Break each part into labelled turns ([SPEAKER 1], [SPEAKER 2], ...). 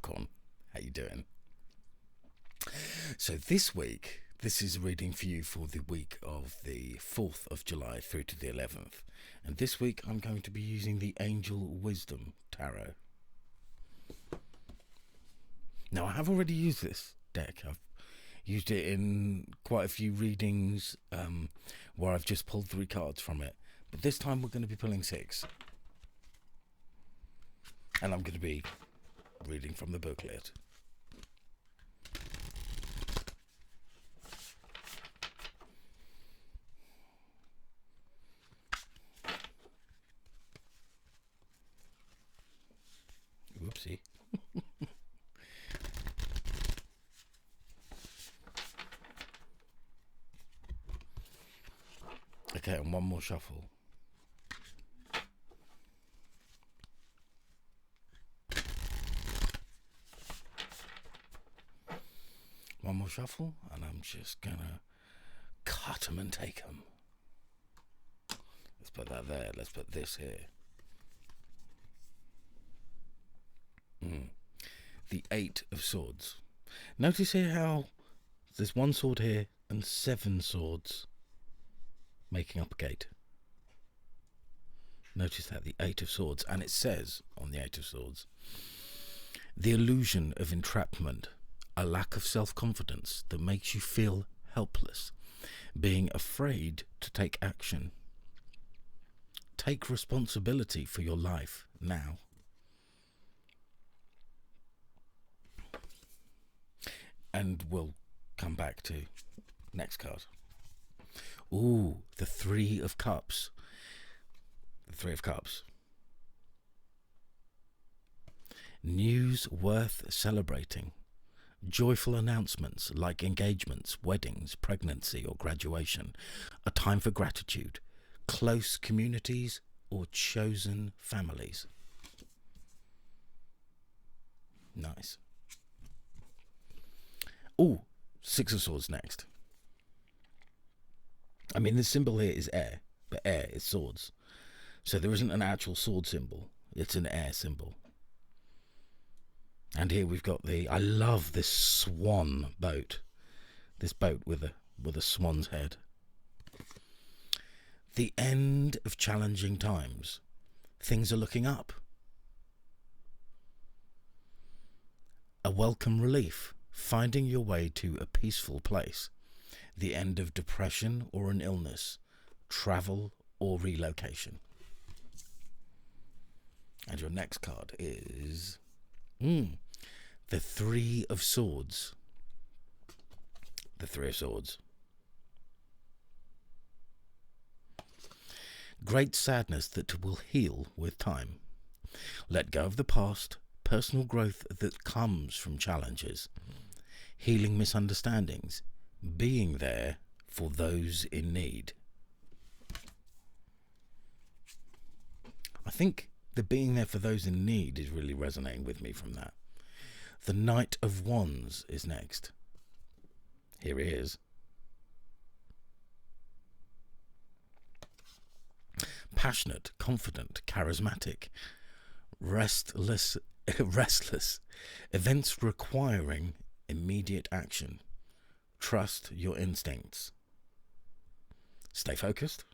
[SPEAKER 1] Capricorn. How you doing? So this week, this is a reading for you for the week of the 4th of July through to the 11th. And this week I'm going to be using the Angel Wisdom Tarot. Now, I have already used this deck. I've used it in quite a few readings where I've just pulled 3 cards from it. But this time we're going to be pulling 6. And I'm going to be reading from the booklet. Whoopsie. Okay, and one more shuffle. One more shuffle, and I'm just gonna cut them and take them. Let's put that there. Let's put this here. The 8 of Swords. Notice here how there's 1 sword here and 7 swords making up a gate. Notice that, the 8 of Swords. And it says on the 8 of Swords, the illusion of entrapment, a lack of self-confidence that makes you feel helpless, being afraid to take action. Take responsibility for your life now. And we'll come back to next card. Ooh, the 3 of Cups. The 3 of Cups. News worth celebrating. Joyful announcements like engagements, weddings, pregnancy or graduation. A time for gratitude. Close communities or chosen families. Nice. Ooh, 6 of Swords next. I mean, the symbol here is air, but air is swords. So there isn't an actual sword symbol. It's an air symbol. And here we've got I love this swan boat. This boat with a swan's head. The end of challenging times. Things are looking up. A welcome relief. Finding your way to a peaceful place. The end of depression or an illness. Travel or relocation. And your next card is the 3 of Swords. The 3 of Swords. Great sadness that will heal with time. Let go of the past. Personal growth that comes from challenges. Healing misunderstandings, being there for those in need. I think the being there for those in need is really resonating with me from that. The Knight of Wands is next. Here he is. Passionate, confident, charismatic, restless, events requiring immediate action. Trust your instincts. Stay focused.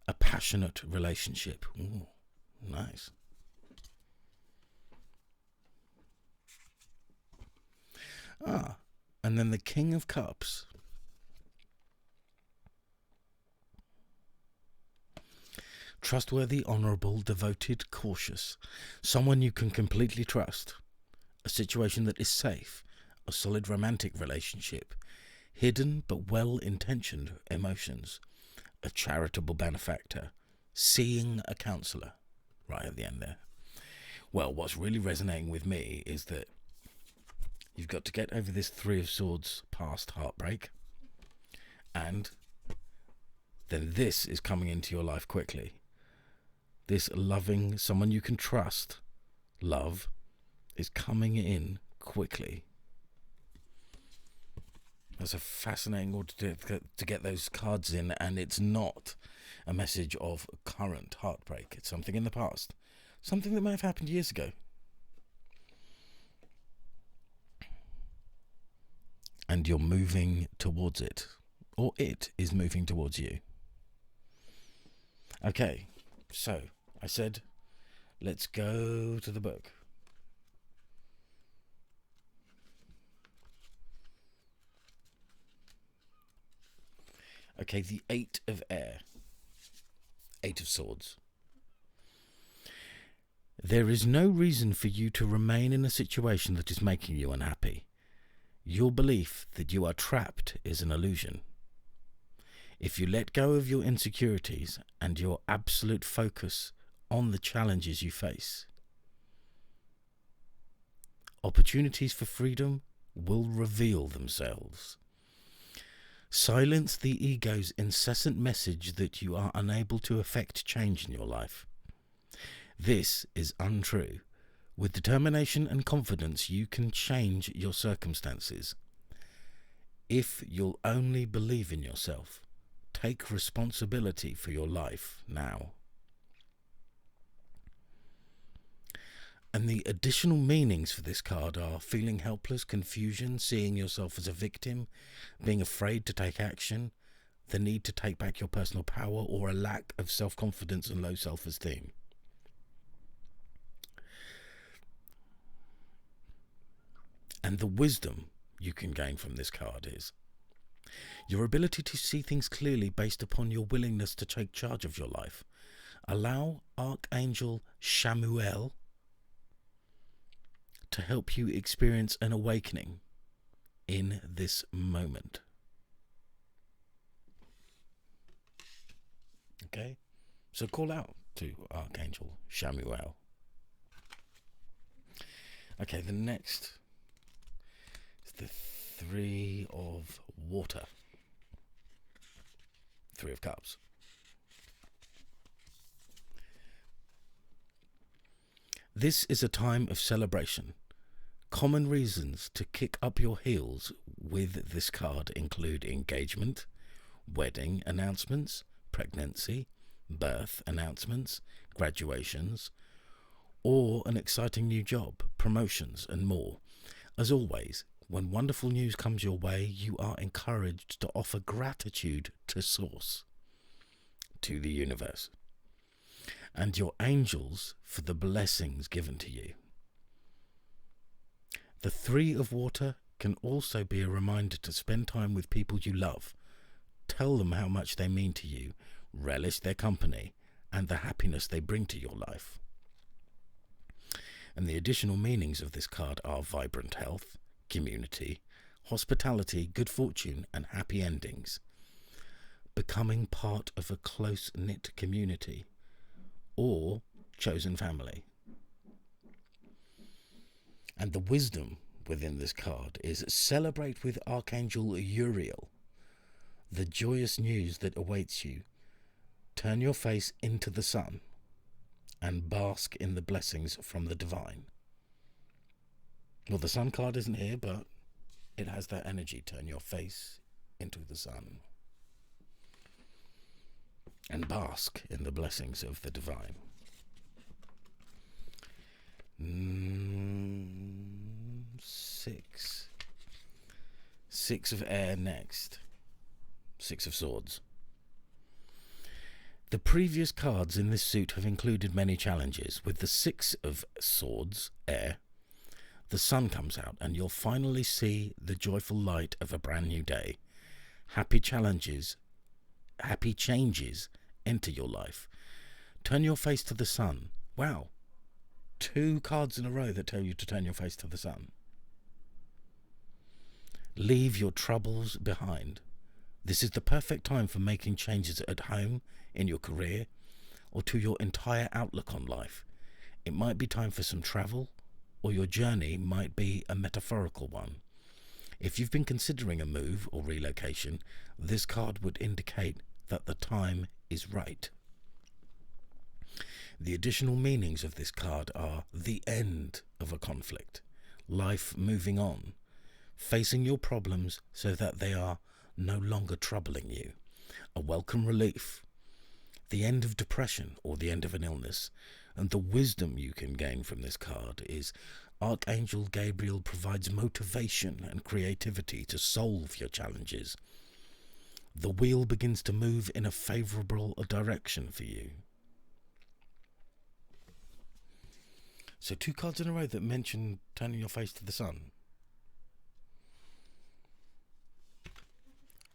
[SPEAKER 1] A passionate relationship. Ooh, nice. And then the King of Cups. Trustworthy, honourable, devoted, cautious. Someone you can completely trust. A situation that is safe, a solid romantic relationship, hidden but well-intentioned emotions, a charitable benefactor, seeing a counsellor, right at the end there. Well, what's really resonating with me is that you've got to get over this 3 of Swords past heartbreak, and then this is coming into your life quickly. This loving, someone you can trust, love, is coming in quickly. That's a fascinating order to get those cards in, and it's not a message of current heartbreak. It's something in the past, something that may have happened years ago. and you're moving towards it, or it is moving towards you. Okay, so I said, let's go to the book. Okay, the Eight of Air. Eight of Swords. There is no reason for you to remain in a situation that is making you unhappy. Your belief that you are trapped is an illusion. If you let go of your insecurities and your absolute focus on the challenges you face, opportunities for freedom will reveal themselves. Silence the ego's incessant message that you are unable to effect change in your life. This is untrue. With determination and confidence, you can change your circumstances. If you'll only believe in yourself, take responsibility for your life now. And the additional meanings for this card are feeling helpless, confusion, seeing yourself as a victim, being afraid to take action, the need to take back your personal power, or a lack of self-confidence and low self-esteem. And the wisdom you can gain from this card is your ability to see things clearly based upon your willingness to take charge of your life. Allow Archangel Shamuel to help you experience an awakening in this moment. Okay? So call out to Archangel Shamuel. Okay, the next is the Three of Water. Three of Cups. This is a time of celebration. Common reasons to kick up your heels with this card include engagement, wedding announcements, pregnancy, birth announcements, graduations, or an exciting new job, promotions, and more. As always, when wonderful news comes your way, you are encouraged to offer gratitude to Source, to the universe, and your angels for the blessings given to you. The Three of Water can also be a reminder to spend time with people you love. Tell them how much they mean to you, relish their company, and the happiness they bring to your life. And the additional meanings of this card are vibrant health, community, hospitality, good fortune, and happy endings. Becoming part of a close-knit community or chosen family. And the wisdom within this card is celebrate with Archangel Uriel the joyous news that awaits you. Turn your face into the sun and bask in the blessings from the divine. Well, the sun card isn't here, but it has that energy. Turn your face into the sun and bask in the blessings of the divine. Six of Air next. Six of Swords. The previous cards in this suit have included many challenges. With the Six of Swords, Air, the sun comes out and you'll finally see the joyful light of a brand new day. Happy changes enter your life. Turn your face to the sun. Wow. 2 cards in a row that tell you to turn your face to the sun. Leave your troubles behind. This is the perfect time for making changes at home, in your career, or to your entire outlook on life. It might be time for some travel, or your journey might be a metaphorical one. If you've been considering a move or relocation, this card would indicate that the time is right. The additional meanings of this card are the end of a conflict, life moving on, facing your problems so that they are no longer troubling you, a welcome relief, the end of depression or the end of an illness. And the wisdom you can gain from this card is Archangel Gabriel provides motivation and creativity to solve your challenges. The wheel begins to move in a favourable direction for you. So 2 cards in a row that mention turning your face to the sun.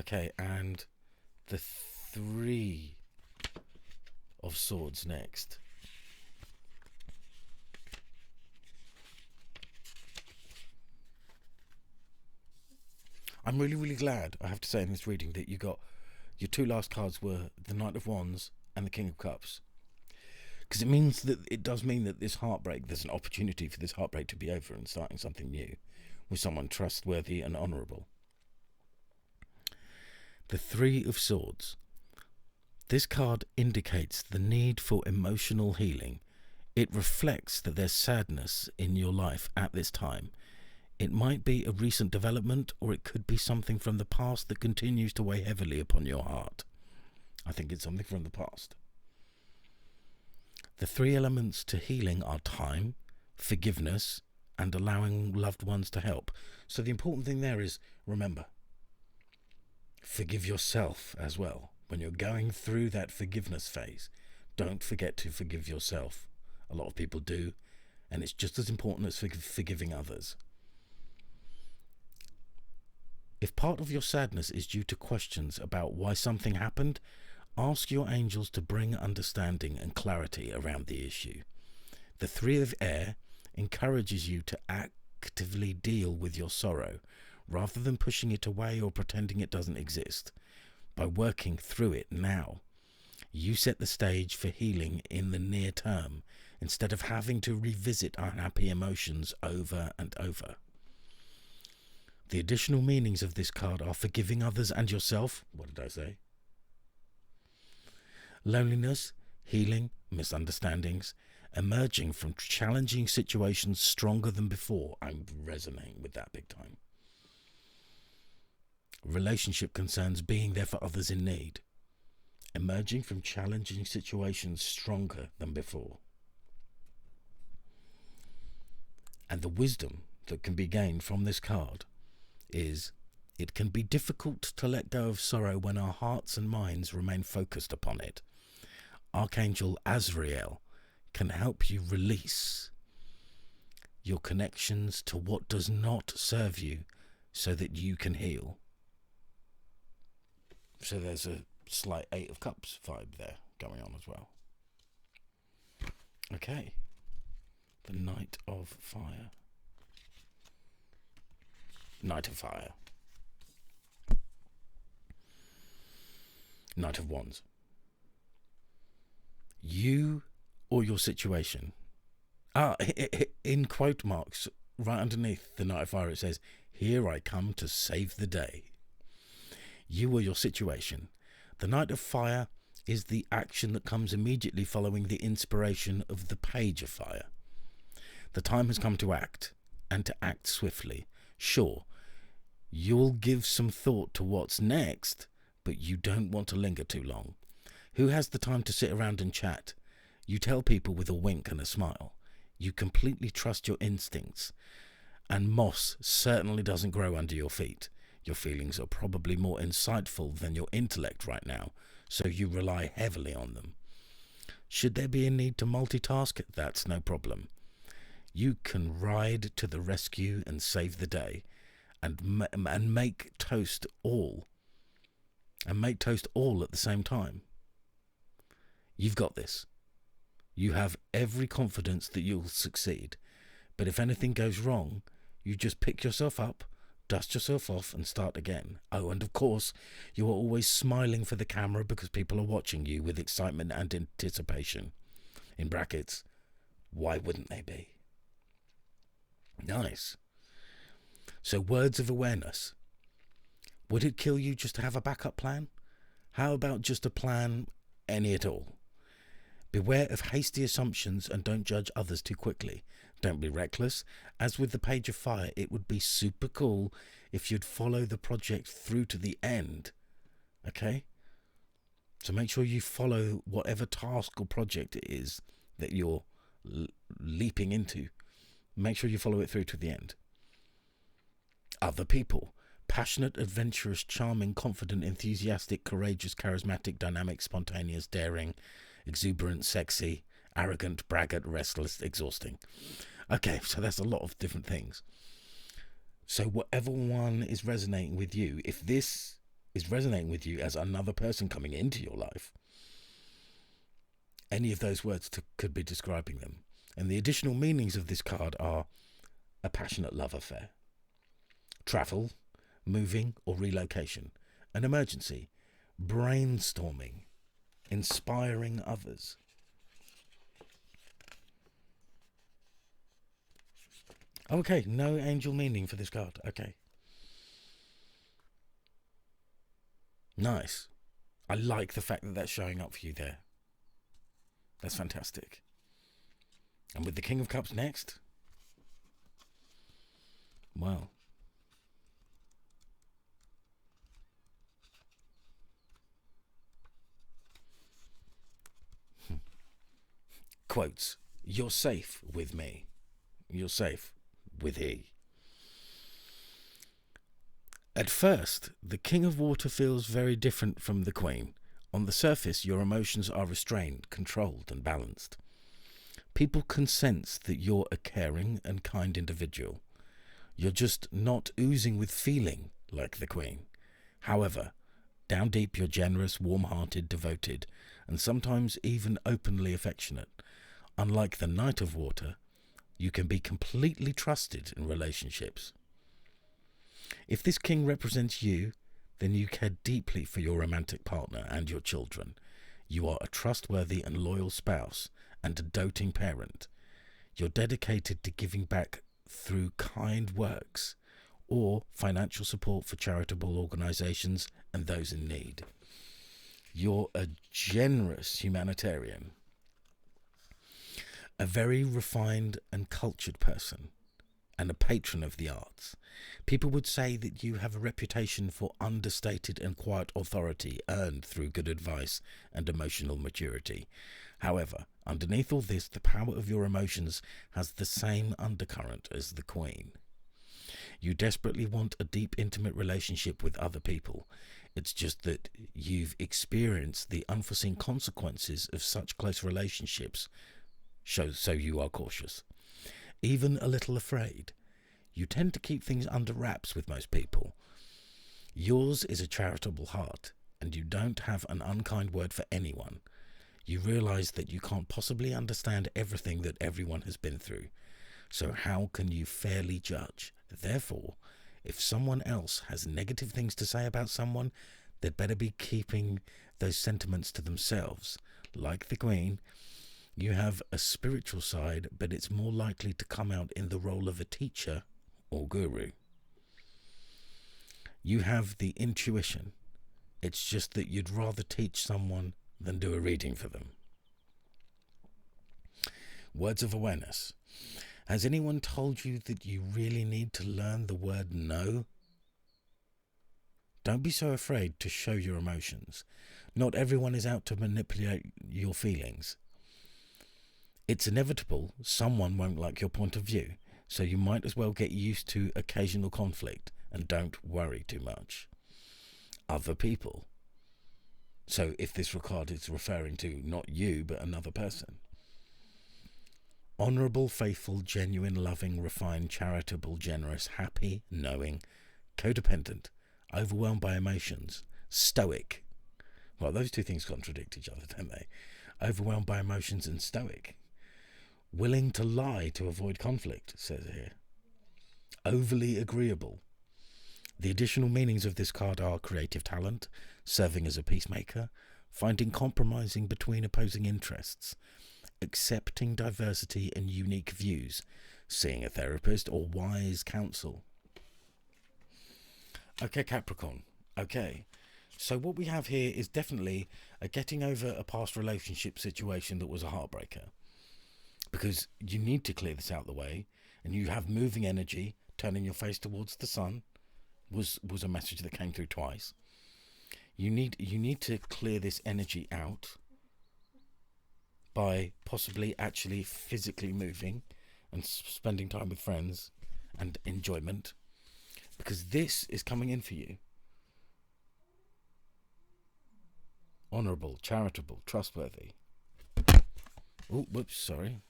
[SPEAKER 1] Okay, and the 3 of Swords next. I'm really, really glad, I have to say, in this reading that you got your 2 last cards were the Knight of Wands and the King of Cups. Because it does mean that this heartbreak, there's an opportunity for this heartbreak to be over and starting something new with someone trustworthy and honourable. The 3 of Swords. This card indicates the need for emotional healing. It reflects that there's sadness in your life at this time. It might be a recent development, or it could be something from the past that continues to weigh heavily upon your heart. I think it's something from the past. The 3 elements to healing are time, forgiveness, and allowing loved ones to help. So the important thing there is, remember, forgive yourself as well. When you're going through that forgiveness phase, don't forget to forgive yourself. A lot of people do, and it's just as important as forgiving others. If part of your sadness is due to questions about why something happened, ask your angels to bring understanding and clarity around the issue. The 3 of Air encourages you to actively deal with your sorrow, rather than pushing it away or pretending it doesn't exist. By working through it now, you set the stage for healing in the near term, instead of having to revisit unhappy emotions over and over. The additional meanings of this card are forgiving others and yourself. What did I say? Loneliness, healing, misunderstandings, emerging from challenging situations stronger than before. I'm resonating with that big time. Relationship concerns, being there for others in need. Emerging from challenging situations stronger than before. And the wisdom that can be gained from this card is, it can be difficult to let go of sorrow when our hearts and minds remain focused upon it. Archangel Azrael can help you release your connections to what does not serve you so that you can heal. So there's a slight 8 of Cups vibe there going on as well. Okay. The Knight of Fire. Knight of Fire. Knight of Wands. You or your situation. In quote marks, right underneath the Knight of Fire, it says, "Here I come to save the day." You or your situation. The Knight of Fire is the action that comes immediately following the inspiration of the Page of Fire. The time has come to act, and to act swiftly. Sure, you'll give some thought to what's next, but you don't want to linger too long. Who has the time to sit around and chat? You tell people with a wink and a smile. You completely trust your instincts, and moss certainly doesn't grow under your feet. Your feelings are probably more insightful than your intellect right now, so you rely heavily on them. Should there be a need to multitask, that's no problem. You can ride to the rescue and save the day, and make toast all. And make toast all at the same time. You've got this. You have every confidence that you'll succeed. But if anything goes wrong, you just pick yourself up, dust yourself off, and start again. Oh, and of course, you are always smiling for the camera because people are watching you with excitement and anticipation. In brackets, why wouldn't they be? Nice. So, words of awareness. Would it kill you just to have a backup plan? How about just a plan, any at all? Beware of hasty assumptions and don't judge others too quickly. Don't be reckless. As with the Page of Fire, it would be super cool if you'd follow the project through to the end. Okay? So make sure you follow whatever task or project it is that you're leaping into. Make sure you follow it through to the end. Other people. Passionate, adventurous, charming, confident, enthusiastic, courageous, charismatic, dynamic, spontaneous, daring, exuberant, sexy, arrogant, braggart, restless, exhausting. Okay, so that's a lot of different things. So whatever one is resonating with you, if this is resonating with you as another person coming into your life, any of those words could be describing them. And the additional meanings of this card are a passionate love affair, travel, moving or relocation, an emergency, brainstorming, inspiring others. Okay, no angel meaning for this card. Okay. Nice. I like the fact that that's showing up for you there. That's fantastic. And with the King of Cups next, well, quotes, "You're safe with me. You're safe with he." At first, the King of Water feels very different from the Queen. On the surface, your emotions are restrained, controlled, and balanced. People can sense that you're a caring and kind individual. You're just not oozing with feeling like the Queen. However, down deep, you're generous, warm-hearted, devoted, and sometimes even openly affectionate. Unlike the Knight of Water, you can be completely trusted in relationships. If this king represents you, then you care deeply for your romantic partner and your children. You are a trustworthy and loyal spouse and a doting parent. You're dedicated to giving back through kind works or financial support for charitable organizations and those in need. You're a generous humanitarian, a very refined and cultured person, and a patron of the arts. People would say that you have a reputation for understated and quiet authority earned through good advice and emotional maturity. However, underneath all this, the power of your emotions has the same undercurrent as the Queen. You desperately want a deep, intimate relationship with other people. It's just that you've experienced the unforeseen consequences of such close relationships, so you are cautious, even a little afraid. You tend to keep things under wraps with most people. Yours is a charitable heart, and you don't have an unkind word for anyone. You realize that you can't possibly understand everything that everyone has been through. So how can you fairly judge? Therefore, if someone else has negative things to say about someone, they'd better be keeping those sentiments to themselves. Like the Queen, you have a spiritual side, but it's more likely to come out in the role of a teacher or guru. You have the intuition. It's just that you'd rather teach someone than do a reading for them. Words of awareness. Has anyone told you that you really need to learn the word no? Don't be so afraid to show your emotions. Not everyone is out to manipulate your feelings. It's inevitable someone won't like your point of view, so you might as well get used to occasional conflict and don't worry too much. Other people. So if this card is referring to not you, but another person. Honourable, faithful, genuine, loving, refined, charitable, generous, happy, knowing, codependent, overwhelmed by emotions, stoic. Well, those two things contradict each other, don't they? Overwhelmed by emotions and stoic. Willing to lie to avoid conflict, says here. Overly agreeable. The additional meanings of this card are creative talent, serving as a peacemaker, finding compromising between opposing interests, accepting diversity and unique views, seeing a therapist or wise counsel. Okay, Capricorn. Okay. So what we have here is definitely a getting over a past relationship situation that was a heartbreaker. Because you need to clear this out of the way, and you have moving energy, turning your face towards the sun was a message that came through twice. You need to clear this energy out by possibly actually physically moving and spending time with friends and enjoyment, because this is coming in for you. Honourable, charitable, trustworthy. Oh, whoops, sorry.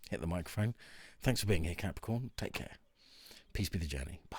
[SPEAKER 1] Hit the microphone. Thanks for being here, Capricorn. Take care. Peace be the journey. Bye.